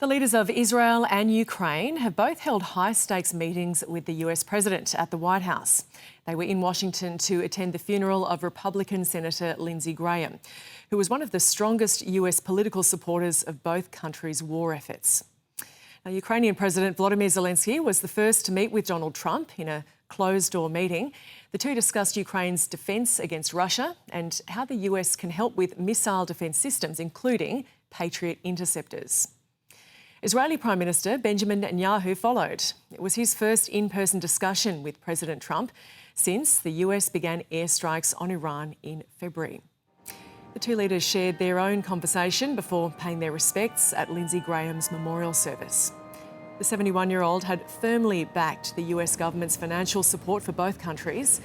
The leaders of Israel and Ukraine have both held high-stakes meetings with the US President at the White House. They were in Washington to attend the funeral of Republican Senator Lindsey Graham, who was one of the strongest US political supporters of both countries' war efforts. Now, Ukrainian President Volodymyr Zelenskyy was the first to meet with Donald Trump in a closed-door meeting. The two discussed Ukraine's defence against Russia and how the US can help with missile defence systems, including Patriot interceptors. Israeli Prime Minister Benjamin Netanyahu followed. It was his first in-person discussion with President Trump since the US began airstrikes on Iran in February. The two leaders shared their own conversation before paying their respects at Lindsey Graham's memorial service. The 71-year-old had firmly backed the US government's financial support for both countries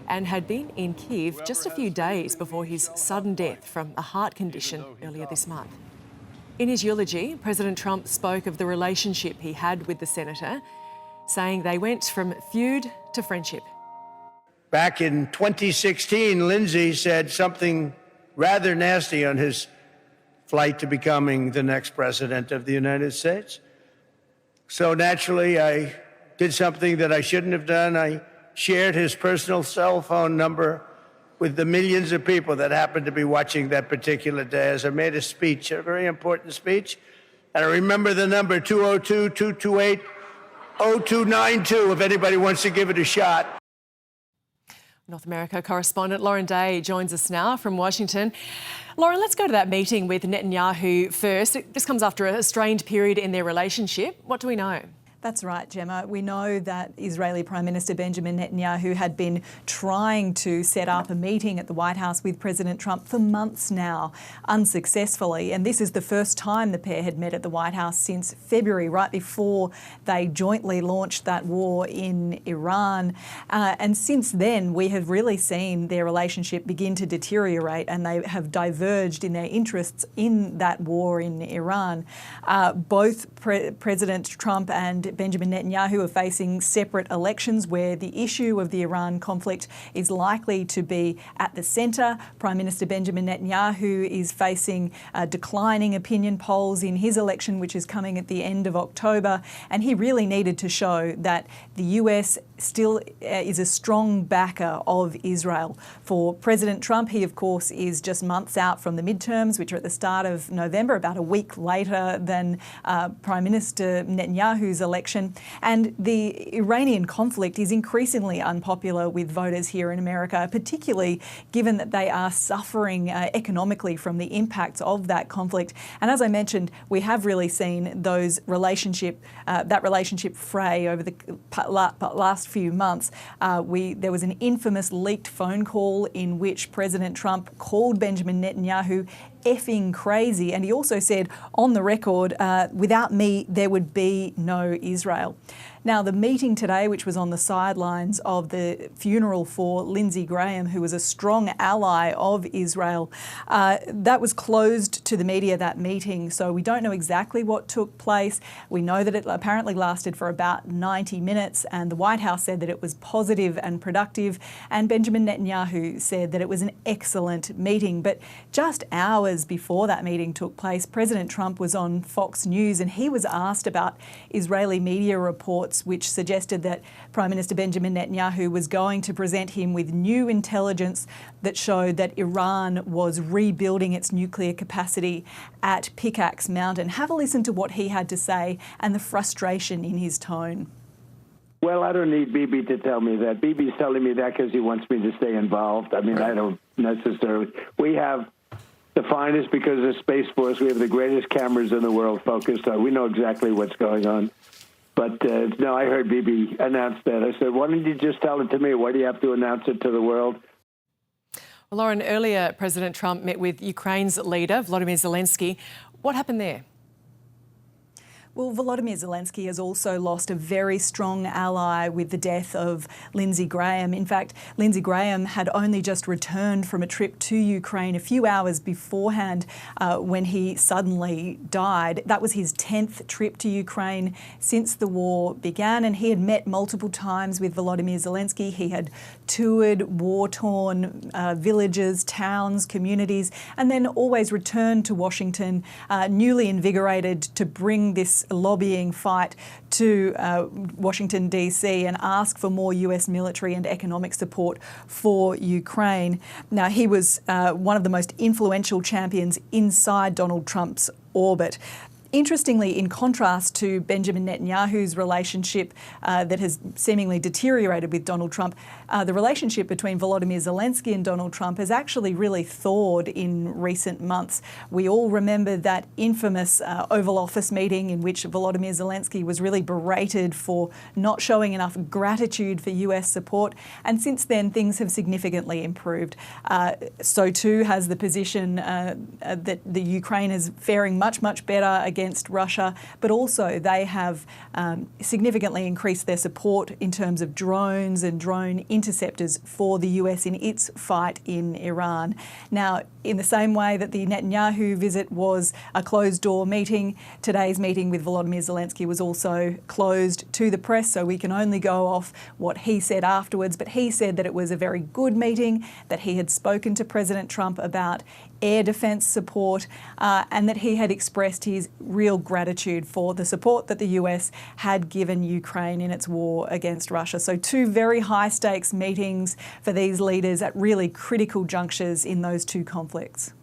and had been in Kyiv just a few days before his sudden death from a heart condition earlier this month. In his eulogy, President Trump spoke of the relationship he had with the senator, saying they went from feud to friendship. Back in 2016, Lindsey said something rather nasty on his flight to becoming the next president of the United States. So naturally, I did something that I shouldn't have done. I shared his personal cell phone number with the millions of people that happened to be watching that particular day as I made a speech, a very important speech. And I remember the number 202-228-0292 if anybody wants to give it a shot. North America correspondent Lauren Day joins us now from Washington. Lauren, let's go to that meeting with Netanyahu first. This comes after a strained period in their relationship. What do we know? That's right, Gemma. We know that Israeli Prime Minister Benjamin Netanyahu had been trying to set up a meeting at the White House with President Trump for months now, unsuccessfully. And this is the first time the pair had met at the White House since February, right before they jointly launched that war in Iran. And since then, we have really seen their relationship begin to deteriorate, and they have diverged in their interests in that war in Iran. Both President Trump and Benjamin Netanyahu are facing separate elections where the issue of the Iran conflict is likely to be at the centre. Prime Minister Benjamin Netanyahu is facing declining opinion polls in his election, which is coming at the end of October, and he really needed to show that the US still is a strong backer of Israel. For President Trump, he of course is just months out from the midterms, which are at the start of November, about a week later than Prime Minister Netanyahu's election. And the Iranian conflict is increasingly unpopular with voters here in America, particularly given that they are suffering economically from the impacts of that conflict. And as I mentioned, we have really seen that relationship fray over the last few months. There was an infamous leaked phone call in which President Trump called Benjamin Netanyahu effing crazy, and he also said on the record, without me there would be no Israel. Now, the meeting today, which was on the sidelines of the funeral for Lindsey Graham, who was a strong ally of Israel, that was closed to the media, that meeting, so we don't know exactly what took place. We know that it apparently lasted for about 90 minutes, and the White House said that it was positive and productive, and Benjamin Netanyahu said that it was an excellent meeting. But just hours before that meeting took place, President Trump was on Fox News, and he was asked about Israeli media reports which suggested that Prime Minister Benjamin Netanyahu was going to present him with new intelligence that showed that Iran was rebuilding its nuclear capacity at Pickaxe Mountain. Have a listen to what he had to say and the frustration in his tone. Well, I don't need Bibi to tell me that. Bibi's telling me that because he wants me to stay involved. I mean, I don't necessarily. We have the finest, because of Space Force, we have the greatest cameras in the world focused on. We know exactly what's going on. But no, I heard Bibi announce that. I said, why don't you just tell it to me? Why do you have to announce it to the world? Well, Lauren, earlier President Trump met with Ukraine's leader, Volodymyr Zelenskyy. What happened there? Well, Volodymyr Zelenskyy has also lost a very strong ally with the death of Lindsey Graham. In fact, Lindsey Graham had only just returned from a trip to Ukraine a few hours beforehand when he suddenly died. That was his 10th trip to Ukraine since the war began, and he had met multiple times with Volodymyr Zelenskyy. He had toured war-torn villages, towns, communities, and then always returned to Washington, newly invigorated to bring this lobbying fight to Washington, D.C. and ask for more US military and economic support for Ukraine. Now, he was one of the most influential champions inside Donald Trump's orbit. Interestingly, in contrast to Benjamin Netanyahu's relationship that has seemingly deteriorated with Donald Trump, the relationship between Volodymyr Zelenskyy and Donald Trump has actually really thawed in recent months. We all remember that infamous Oval Office meeting in which Volodymyr Zelenskyy was really berated for not showing enough gratitude for US support, and since then things have significantly improved. So too has the position that the Ukraine is faring much, much better against Russia, but also they have significantly increased their support in terms of drones and drone interceptors for the US in its fight in Iran. Now, in the same way that the Netanyahu visit was a closed-door meeting, today's meeting with Volodymyr Zelenskyy was also closed to the press, so we can only go off what he said afterwards. But he said that it was a very good meeting, that he had spoken to President Trump about air defence support, and that he had expressed his real gratitude for the support that the US had given Ukraine in its war against Russia. So two very high-stakes meetings for these leaders at really critical junctures in those two conflicts.